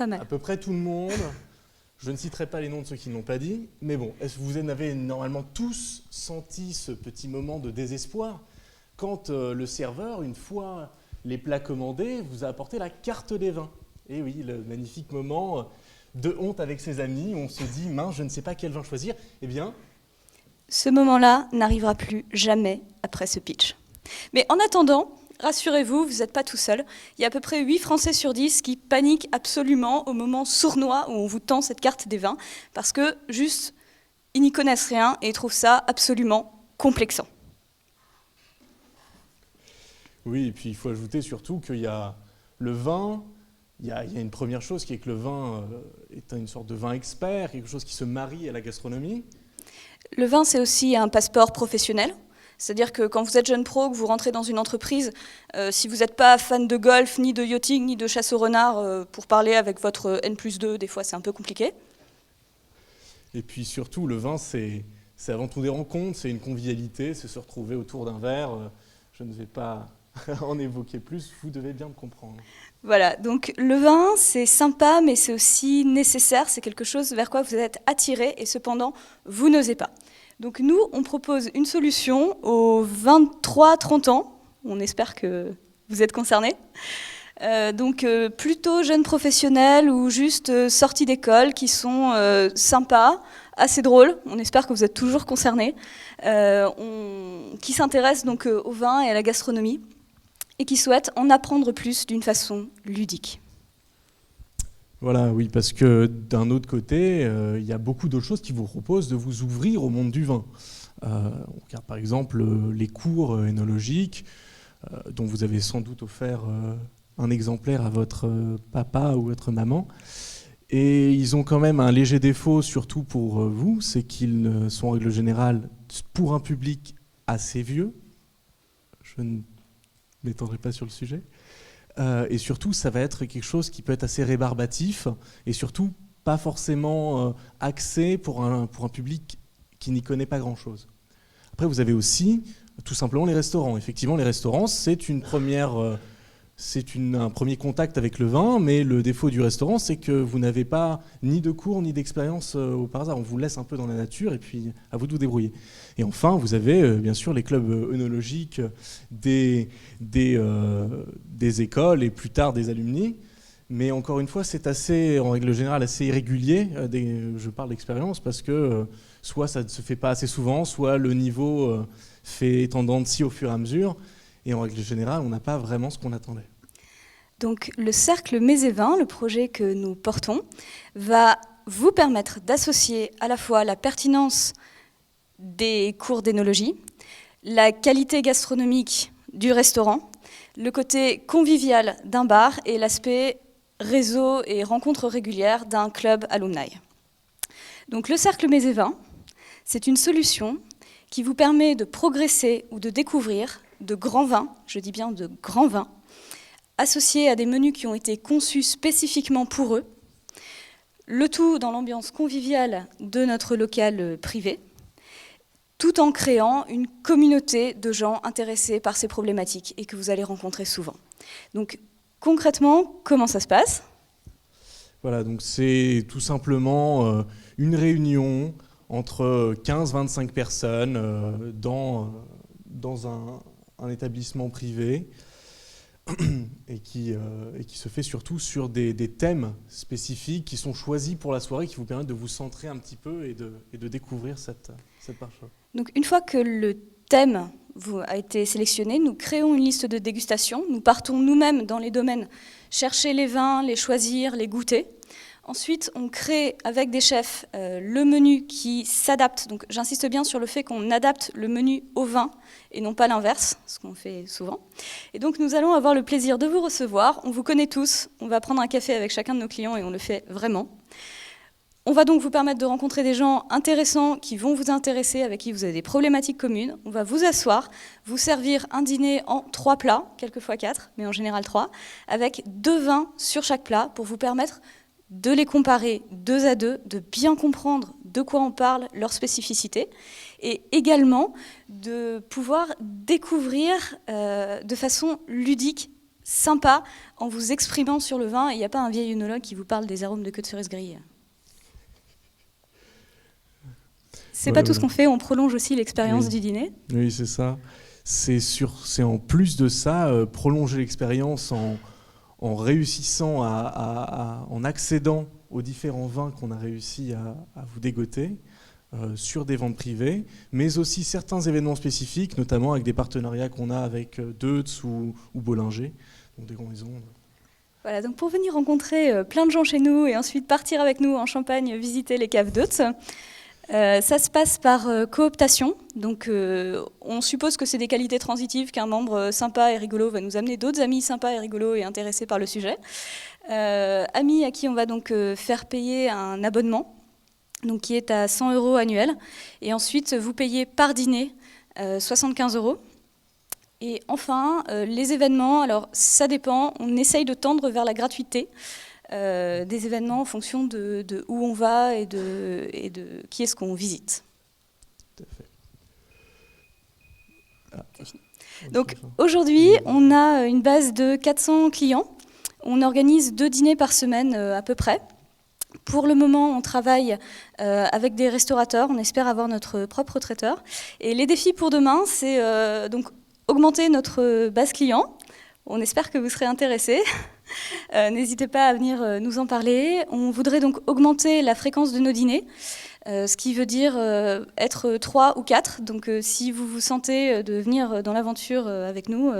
Pas mal. À peu près tout le monde. Je ne citerai pas les noms de ceux qui ne l'ont pas dit, mais bon, est-ce que vous en avez normalement tous senti ce petit moment de désespoir quand le serveur, une fois les plats commandés, vous a apporté la carte des vins? Et oui, le magnifique moment de honte avec ses amis, où on se dit « mince, je ne sais pas quel vin choisir ». Eh bien, Ce moment-là n'arrivera plus jamais après ce pitch. Mais en attendant, rassurez-vous, vous n'êtes pas tout seul. Il y a à peu près 8 Français sur 10 qui paniquent absolument au moment sournois où on vous tend cette carte des vins, parce que juste, ils n'y connaissent rien et ils trouvent ça absolument complexant. oui, et puis il faut ajouter surtout qu'il y a le vin, il y a une première chose qui est que le vin est une sorte de vin expert, quelque chose qui se marie à la gastronomie. Le vin, c'est aussi un passeport professionnel. C'est-à-dire que quand vous êtes jeune pro, que vous rentrez dans une entreprise, si vous n'êtes pas fan de golf, ni de yachting, ni de chasse au renard, pour parler avec votre N+2, des fois c'est un peu compliqué. Et puis surtout, le vin, c'est avant tout des rencontres, c'est une convivialité, c'est se retrouver autour d'un verre. Je ne vais pas en évoquer plus, vous devez bien me comprendre. Voilà, donc le vin, c'est sympa, mais c'est aussi nécessaire, c'est quelque chose vers quoi vous êtes attiré, et cependant, vous n'osez pas. Donc nous, on propose une solution aux 23-30 ans, on espère que vous êtes concernés, plutôt jeunes professionnels ou juste sortis d'école qui sont sympas, assez drôles, on espère que vous êtes toujours concernés, qui s'intéressent donc au vin et à la gastronomie et qui souhaitent en apprendre plus d'une façon ludique. Voilà, oui, parce que d'un autre côté, il y a beaucoup d'autres choses qui vous proposent de vous ouvrir au monde du vin. On regarde par exemple les cours œnologiques, dont vous avez sans doute offert un exemplaire à votre papa ou votre maman. Et ils ont quand même un léger défaut, surtout pour vous, c'est qu'ils sont en règle générale pour un public assez vieux. Je ne m'étendrai pas sur le sujet. Et surtout, ça va être quelque chose qui peut être assez rébarbatif et surtout pas forcément axé pour un public qui n'y connaît pas grand-chose. Après, vous avez aussi tout simplement les restaurants. Effectivement, les restaurants, c'est un premier contact avec le vin, mais le défaut du restaurant, c'est que vous n'avez pas ni de cours ni d'expérience par hasard. On vous laisse un peu dans la nature et puis à vous de vous débrouiller. Et enfin, vous avez bien sûr les clubs œnologiques des écoles et plus tard des alumni. Mais encore une fois, c'est assez, en règle générale, assez irrégulier. Je parle d'expérience parce que soit ça ne se fait pas assez souvent, soit le niveau fait tendance de scie au fur et à mesure. Et en règle générale, on n'a pas vraiment ce qu'on attendait. Donc le Cercle Mets et Vins, le projet que nous portons, va vous permettre d'associer à la fois la pertinence des cours d'énologie, la qualité gastronomique du restaurant, le côté convivial d'un bar et l'aspect réseau et rencontres régulières d'un club alumni. Donc le Cercle Mets et Vins, c'est une solution qui vous permet de progresser ou de découvrir de grands vins, je dis bien de grands vins, associés à des menus qui ont été conçus spécifiquement pour eux, le tout dans l'ambiance conviviale de notre local privé, tout en créant une communauté de gens intéressés par ces problématiques et que vous allez rencontrer souvent. Donc concrètement, comment ça se passe ? Voilà, donc c'est tout simplement une réunion entre 15-25 personnes dans un établissement privé et qui se fait surtout sur des thèmes spécifiques qui sont choisis pour la soirée, qui vous permettent de vous centrer un petit peu et de découvrir cette marche. Donc une fois que le thème a été sélectionné, nous créons une liste de dégustation. Nous partons nous-mêmes dans les domaines, chercher les vins, les choisir, les goûter. Ensuite, on crée avec des chefs le menu qui s'adapte. Donc j'insiste bien sur le fait qu'on adapte le menu au vin et non pas l'inverse, ce qu'on fait souvent. Et donc nous allons avoir le plaisir de vous recevoir. On vous connaît tous, on va prendre un café avec chacun de nos clients et on le fait vraiment. On va donc vous permettre de rencontrer des gens intéressants qui vont vous intéresser, avec qui vous avez des problématiques communes. On va vous asseoir, vous servir un dîner en 3 plats, quelquefois 4, mais en général 3, avec 2 vins sur chaque plat pour vous permettre de les comparer 2 à 2, de bien comprendre de quoi on parle, leurs spécificités, et également de pouvoir découvrir de façon ludique sympa en vous exprimant sur le vin, et il n'y a pas un vieil œnologue qui vous parle des arômes de queue de cerise grillée. C'est pas tout ce qu'on fait, on prolonge aussi l'expérience du dîner. Oui, c'est ça. C'est en plus de ça, prolonger l'expérience en réussissant en accédant aux différents vins qu'on a réussi à vous dégoter sur des ventes privées, mais aussi certains événements spécifiques, notamment avec des partenariats qu'on a avec Deutz ou Bollinger, donc des grands maisons. Voilà, donc pour venir rencontrer plein de gens chez nous et ensuite partir avec nous en Champagne visiter les caves Deutz, ça se passe par cooptation. Donc on suppose que c'est des qualités transitives, qu'un membre sympa et rigolo va nous amener d'autres amis sympas et rigolos et intéressés par le sujet. Amis à qui on va donc faire payer un abonnement, donc qui est à 100 € annuel. Et ensuite, vous payez par dîner 75 €. Et enfin, les événements, alors ça dépend, on essaye de tendre vers la gratuité des événements en fonction de où on va et de qui est-ce qu'on visite. Tout à fait. Donc aujourd'hui, on a une base de 400 clients. On organise 2 dîners par semaine à peu près. Pour le moment, on travaille avec des restaurateurs. On espère avoir notre propre traiteur. Et les défis pour demain, c'est donc augmenter notre base client. On espère que vous serez intéressés. N'hésitez pas à venir nous en parler. On voudrait donc augmenter la fréquence de nos dîners, ce qui veut dire être 3 ou 4. Donc si vous vous sentez de venir dans l'aventure avec nous,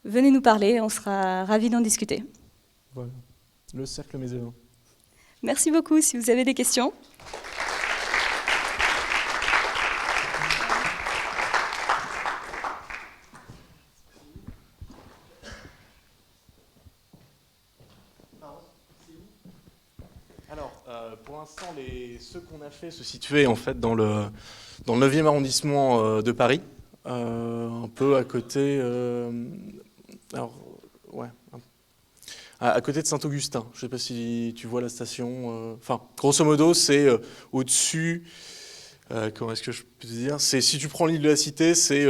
venez nous parler. On sera ravis d'en discuter. Voilà, le cercle Mézévin. Merci beaucoup. Si vous avez des questions. Alors, pour l'instant, ceux qu'on a fait se situaient en fait dans le 9e arrondissement de Paris, un peu à côté. À côté de Saint-Augustin. Je ne sais pas si tu vois la station. Enfin, grosso modo, c'est au-dessus. Comment est-ce que je peux te dire? C'est si tu prends l'île de la Cité, c'est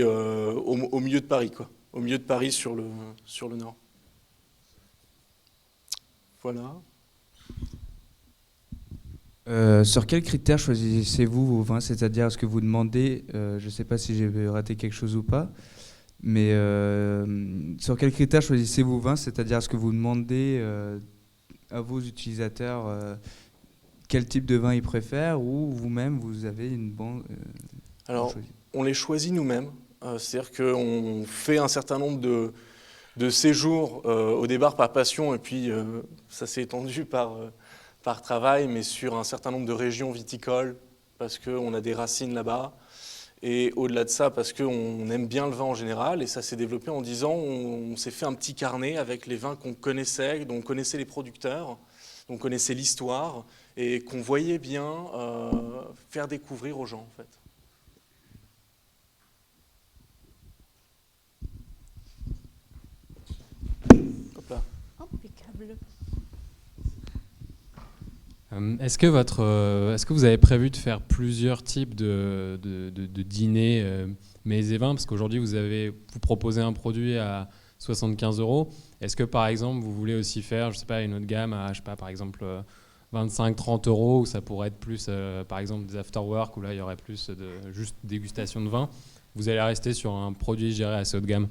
au milieu de Paris, quoi. Au milieu de Paris sur le nord. Voilà. Sur quels critères choisissez-vous vos vins? C'est-à-dire, est-ce que vous demandez, je ne sais pas si j'ai raté quelque chose ou pas, mais sur quels critères choisissez-vous vos vins? C'est-à-dire, est-ce que vous demandez à vos utilisateurs quel type de vin ils préfèrent, ou vous-même, vous avez une bonne... Alors, on les choisit nous-mêmes. C'est-à-dire qu'on fait un certain nombre de séjours au départ par passion, et puis ça s'est étendu par travail, mais sur un certain nombre de régions viticoles, parce qu'on a des racines là-bas. Et au-delà de ça, parce qu'on aime bien le vin en général, et ça s'est développé en 10 ans, on s'est fait un petit carnet avec les vins qu'on connaissait, dont on connaissait les producteurs, dont on connaissait l'histoire, et qu'on voyait bien faire découvrir aux gens, en fait. Hop là. Impeccable. Est-ce que vous avez prévu de faire plusieurs types de dîners mets et vins? Parce qu'aujourd'hui, vous proposez un produit à 75 €. Est-ce que, par exemple, vous voulez aussi faire, je sais pas, une autre gamme à, je sais pas, par exemple, 25-30 €, où ça pourrait être plus, par exemple, des afterwork, où là, il y aurait plus de juste dégustation de vin? Vous allez rester sur un produit, je dirais, assez haut de gamme?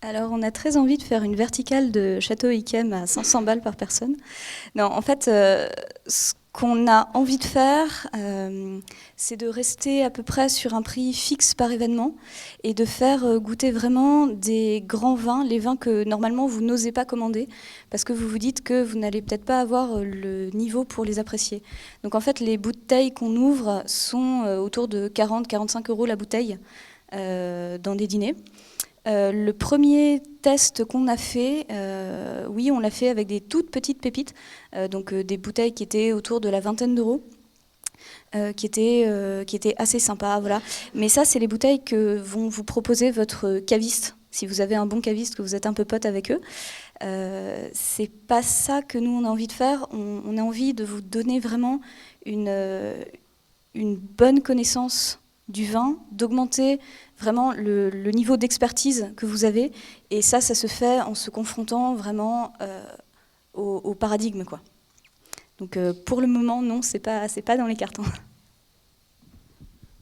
Alors, on a très envie de faire une verticale de Château Yquem à 500 balles par personne. Non, en fait, ce qu'on a envie de faire, c'est de rester à peu près sur un prix fixe par événement et de faire goûter vraiment des grands vins, les vins que normalement vous n'osez pas commander parce que vous vous dites que vous n'allez peut-être pas avoir le niveau pour les apprécier. Donc en fait, les bouteilles qu'on ouvre sont autour de 40-45 € la bouteille dans des dîners. Le premier test qu'on a fait, oui, on l'a fait avec des toutes petites pépites, donc des bouteilles qui étaient autour de la vingtaine d'euros, qui étaient assez sympas, voilà. Mais ça, c'est les bouteilles que vont vous proposer votre caviste. Si vous avez un bon caviste, que vous êtes un peu pote avec eux, c'est pas ça que nous on a envie de faire. On a envie de vous donner vraiment une bonne connaissance du vin, d'augmenter vraiment le niveau d'expertise que vous avez. Et ça se fait en se confrontant vraiment au paradigme, quoi. Donc pour le moment, non, c'est pas dans les cartons.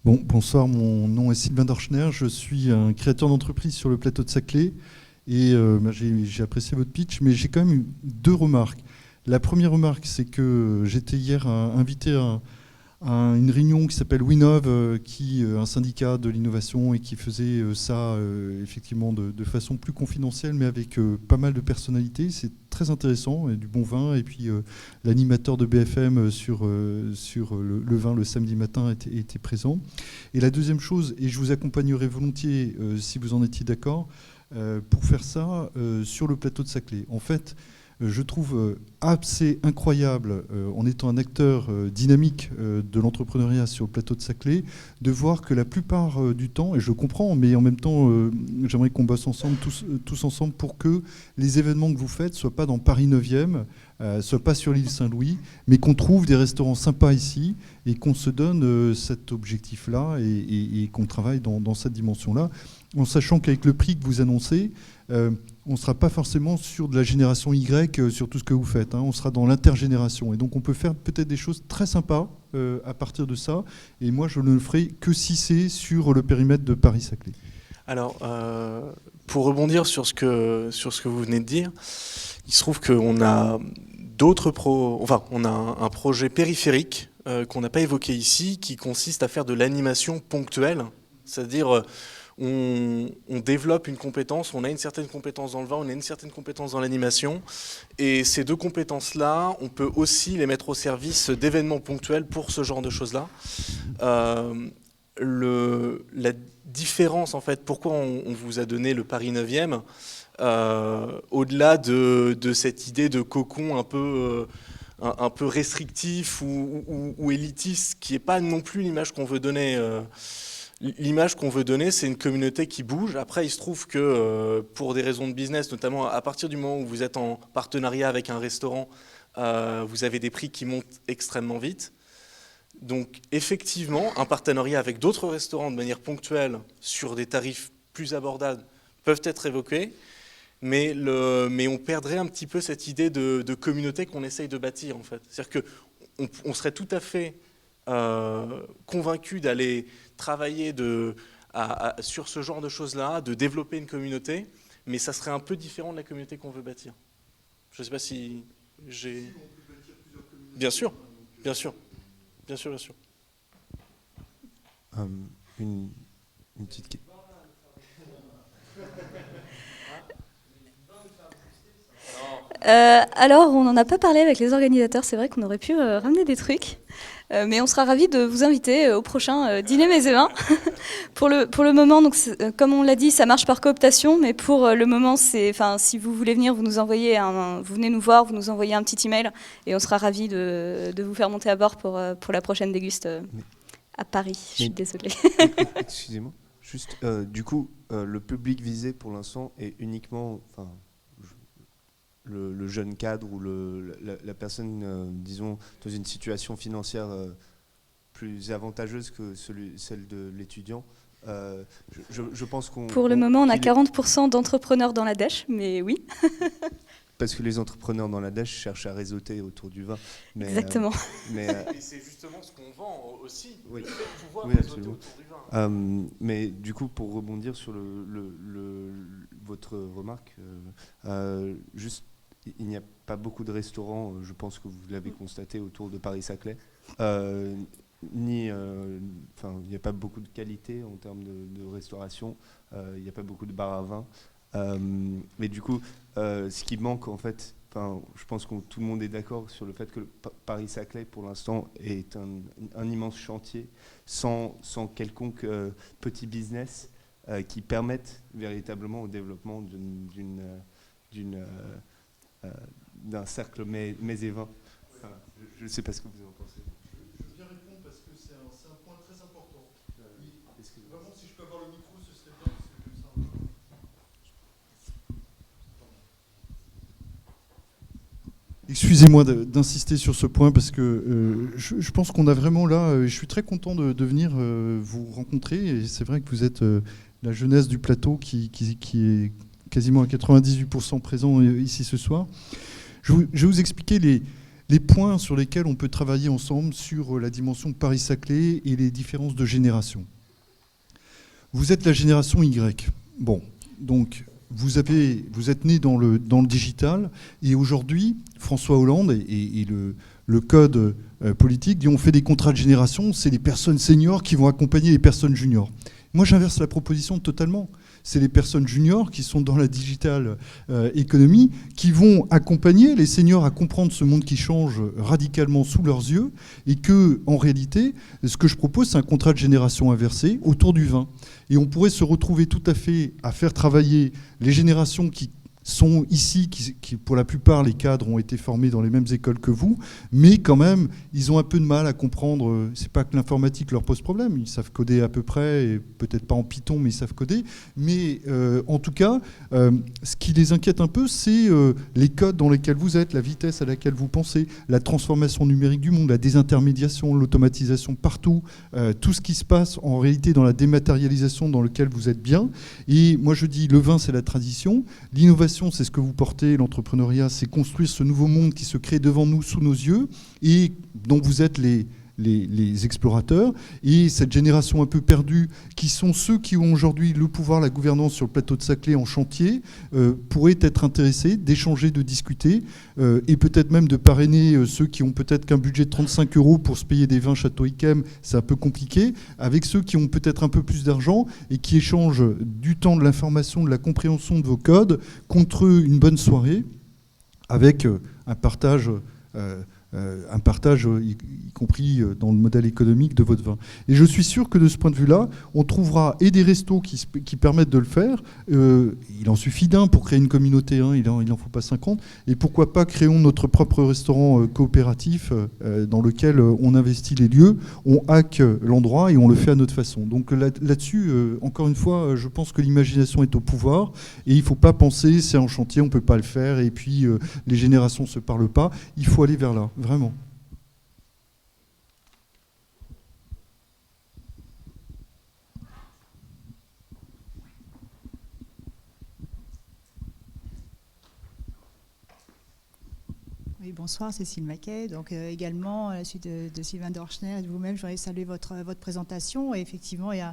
Bon, bonsoir, mon nom est Sylvain Dorschner, je suis un créateur d'entreprise sur le plateau de Saclay et j'ai apprécié votre pitch, mais j'ai quand même eu 2 remarques. La première remarque, c'est que j'étais hier invité à une réunion qui s'appelle Winov, un syndicat de l'innovation et qui faisait ça effectivement de façon plus confidentielle, mais avec pas mal de personnalités. C'est très intéressant, et du bon vin. Et puis l'animateur de BFM sur le vin le samedi matin était présent. Et la deuxième chose, et je vous accompagnerai volontiers si vous en étiez d'accord, pour faire ça sur le plateau de Saclay. En fait, je trouve assez incroyable, en étant un acteur dynamique de l'entrepreneuriat sur le plateau de Saclay, de voir que la plupart du temps, et je comprends, mais en même temps, j'aimerais qu'on bosse ensemble, tous ensemble, pour que les événements que vous faites ne soient pas dans Paris 9e, ne soient pas sur l'île Saint-Louis, mais qu'on trouve des restaurants sympas ici et qu'on se donne cet objectif-là et qu'on travaille dans cette dimension-là, en sachant qu'avec le prix que vous annoncez, on ne sera pas forcément sur de la génération Y sur tout ce que vous faites, hein. On sera dans l'intergénération. Et donc on peut faire peut-être des choses très sympas à partir de ça. Et moi, je ne le ferai que si c'est sur le périmètre de Paris-Saclay. Alors, pour rebondir sur ce que vous venez de dire, il se trouve qu'on a on a un projet périphérique qu'on n'a pas évoqué ici, qui consiste à faire de l'animation ponctuelle, c'est-à-dire on développe une compétence, on a une certaine compétence dans le vin, on a une certaine compétence dans l'animation, et ces 2 compétences-là, on peut aussi les mettre au service d'événements ponctuels pour ce genre de choses-là. La différence, en fait, pourquoi on vous a donné le Paris 9e, au-delà de cette idée de cocon un peu restrictif ou élitiste, qui n'est pas non plus l'image qu'on veut donner. L'image qu'on veut donner, c'est une communauté qui bouge. Après, il se trouve que pour des raisons de business, notamment à partir du moment où vous êtes en partenariat avec un restaurant, vous avez des prix qui montent extrêmement vite. Donc effectivement, un partenariat avec d'autres restaurants de manière ponctuelle sur des tarifs plus abordables peuvent être évoqués, mais on perdrait un petit peu cette idée de communauté qu'on essaye de bâtir, en fait. C'est-à-dire qu'on serait tout à fait convaincu d'aller travailler sur ce genre de choses-là, de développer une communauté, mais ça serait un peu différent de la communauté qu'on veut bâtir. Je ne sais pas si j'ai... Bien sûr, bien sûr. Bien sûr, bien sûr. Une petite question. Alors, on n'en a pas parlé avec les organisateurs, c'est vrai qu'on aurait pu ramener des trucs, mais on sera ravis de vous inviter au prochain dîner Mets et Vins. Pour le moment, donc, comme on l'a dit, ça marche par cooptation, mais pour le moment, si vous voulez venir, vous venez nous voir, vous nous envoyez un petit email, et on sera ravis de vous faire monter à bord pour la prochaine déguste à Paris. Je suis désolée. Excusez-moi. Juste, du coup, le public visé pour l'instant est uniquement... Le jeune cadre ou la personne, disons, dans une situation financière plus avantageuse que celle de l'étudiant. Je pense qu'on... Pour le moment, on a 40% d'entrepreneurs dans la dèche, mais oui. Parce que les entrepreneurs dans la dèche cherchent à réseauter autour du vin. Mais, exactement. Et c'est justement ce qu'on vend aussi, oui. le fait de pouvoir Oui, réseauter absolument. autour du vin. Mais du coup, pour rebondir sur votre remarque, juste... Il n'y a pas beaucoup de restaurants, je pense que vous l'avez constaté, autour de Paris-Saclay. Il n'y a pas beaucoup de qualité en termes de restauration. Il n'y a pas beaucoup de bars à vin. Mais du coup, ce qui manque, en fait, je pense que tout le monde est d'accord sur le fait que Paris-Saclay, pour l'instant, est un immense chantier sans quelconque petit business qui permette véritablement au développement d'un cercle Mets et Vins. Je ne sais pas ce que vous en pensez. Je viens répondre parce que c'est un point très important. Vraiment, si je peux avoir le micro, ce serait bien, parce que comme ça... Excusez-moi d'insister sur ce point parce que je pense qu'on a vraiment là, je suis très content de venir vous rencontrer et c'est vrai que vous êtes la jeunesse du plateau qui est quasiment à 98% présent ici ce soir. Je vais vous expliquer les points sur lesquels on peut travailler ensemble sur la dimension Paris-Saclay et les différences de génération. Vous êtes la génération Y. Bon, donc vous êtes né dans le digital et aujourd'hui, François Hollande et le code politique dit on fait des contrats de génération, c'est les personnes seniors qui vont accompagner les personnes juniors. Moi, j'inverse la proposition totalement. C'est les personnes juniors qui sont dans la digital économie qui vont accompagner les seniors à comprendre ce monde qui change radicalement sous leurs yeux et que, en réalité, ce que je propose, c'est un contrat de génération inversé autour du vin. Et on pourrait se retrouver tout à fait à faire travailler les générations qui sont ici, qui pour la plupart, les cadres ont été formés dans les mêmes écoles que vous, mais quand même, ils ont un peu de mal à comprendre. C'est pas que l'informatique leur pose problème, ils savent coder à peu près, et peut-être pas en Python, mais ils savent coder. Mais en tout cas, ce qui les inquiète un peu, c'est les codes dans lesquels vous êtes, la vitesse à laquelle vous pensez, la transformation numérique du monde, la désintermédiation, l'automatisation partout, tout ce qui se passe en réalité dans la dématérialisation dans lequel vous êtes bien. Et moi, je dis, le vin, c'est la tradition, l'innovation, c'est ce que vous portez, l'entrepreneuriat, c'est construire ce nouveau monde qui se crée devant nous, sous nos yeux, et dont vous êtes les explorateurs, et cette génération un peu perdue, qui sont ceux qui ont aujourd'hui le pouvoir, la gouvernance sur le plateau de Saclay en chantier, pourraient être intéressés d'échanger, de discuter, et peut-être même de parrainer ceux qui ont peut-être qu'un budget de 35 € pour se payer des vins Château Yquem, c'est un peu compliqué, avec ceux qui ont peut-être un peu plus d'argent et qui échangent du temps, de l'information, de la compréhension de vos codes, contre une bonne soirée, avec un partage y compris dans le modèle économique de votre vin. Et je suis sûr que de ce point de vue-là, on trouvera et des restos qui permettent de le faire. Il en suffit d'un pour créer une communauté, hein, il en faut pas 50. Et pourquoi pas créons notre propre restaurant coopératif dans lequel on investit les lieux, on hack l'endroit et on le fait à notre façon. Donc là-dessus, encore une fois, je pense que l'imagination est au pouvoir et il ne faut pas penser c'est en chantier, on ne peut pas le faire et puis les générations ne se parlent pas. Il faut aller vers là. Vraiment. Oui, bonsoir, Cécile Maquet. Donc également, à la suite de Sylvain Dorschner et de vous-même, je voudrais saluer votre présentation. Et effectivement, il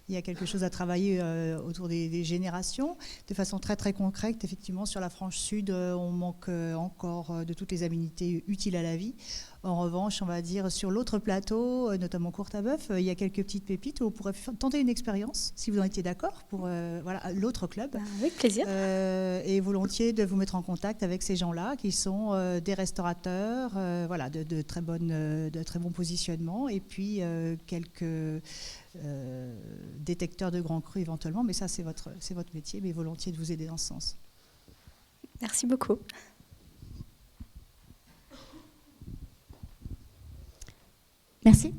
y a quelque chose à travailler autour des générations. De façon très très concrète, effectivement, sur la frange sud, on manque encore de toutes les aménités utiles à la vie. En revanche, on va dire sur l'autre plateau, notamment Courtabœuf, il y a quelques petites pépites où on pourrait tenter une expérience, si vous en étiez d'accord, pour voilà, l'autre club. Avec plaisir. Et volontiers de vous mettre en contact avec ces gens-là qui sont des restaurateurs, voilà, de très bons positionnements, et puis quelques détecteurs de grands crus éventuellement, mais ça c'est votre métier, mais volontiers de vous aider dans ce sens. Merci beaucoup. Merci.